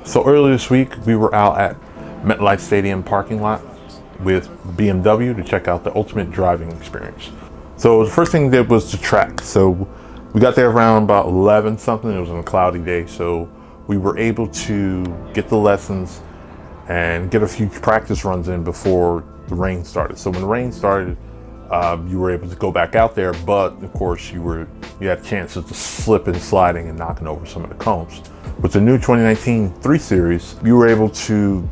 So earlier this week, we were out at MetLife Stadium parking lot with BMW to check out the ultimate driving experience. So the first thing we did was the track. So we got there around about 11 something. It was on a cloudy day. So we were able to get the lessons and get a few practice runs in before the rain started. So when the rain started, you were able to go back out there, but of course you had chances to slipping, sliding, and knocking over some of the cones. With the new 2019 3 Series, you were able to,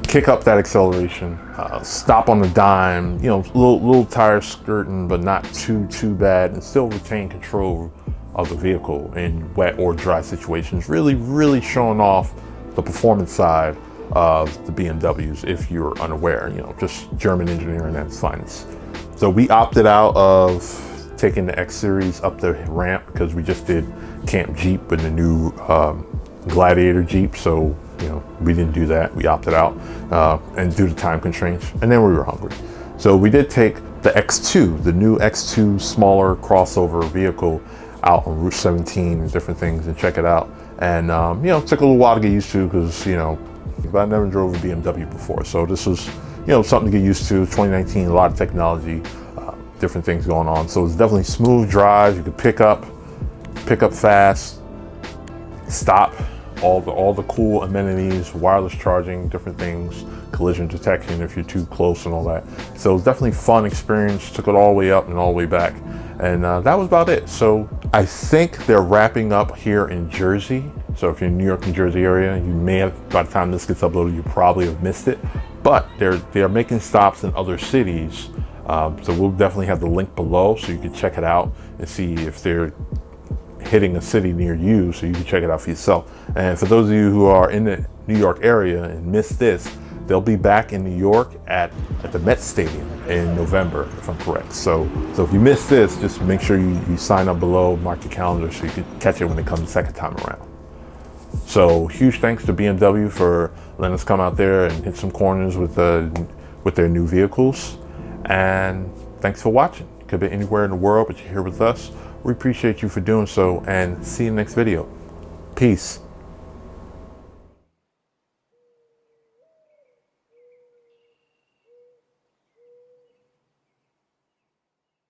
kick up that acceleration, stop on the dime, little tire skirting, but not too bad, and still retain control of the vehicle in wet or dry situations. Really showing off the performance side of the BMWs if you're unaware, just German engineering at its finest. So we opted out of taking the X Series up the ramp because we just did Camp Jeep and the new Gladiator Jeep. So, we didn't do that. We opted out and due to time constraints, and then we were hungry. So we did take the X2, the new X2 smaller crossover vehicle out on Route 17 and different things and check it out. And, took a little while to get used to because, I never drove a BMW before. So this was, something to get used to. 2019, a lot of technology, different things going on. So it's definitely smooth drive. You could pick up fast, stop, all the cool amenities, wireless charging, different things, collision detection if you're too close and all that. So it's definitely a fun experience. Took it all the way up and all the way back. And that was about it. So I think they're wrapping up here in Jersey. So if you're in New York, New Jersey area, you may have, by the time this gets uploaded, you probably have missed it. But they are making stops in other cities. So we'll definitely have the link below so you can check it out and see if they're hitting a city near you so you can check it out for yourself. And for those of you who are in the New York area and missed this, they'll be back in New York at the Met Stadium in November, if I'm correct. So if you missed this, just make sure you sign up below, mark your calendar so you can catch it when it comes the second time around. So huge thanks to BMW for letting us come out there and hit some corners with their new vehicles. And thanks for watching. Could be anywhere in the world, but you're here with us. We appreciate you for doing so, and see you in the next video. Peace.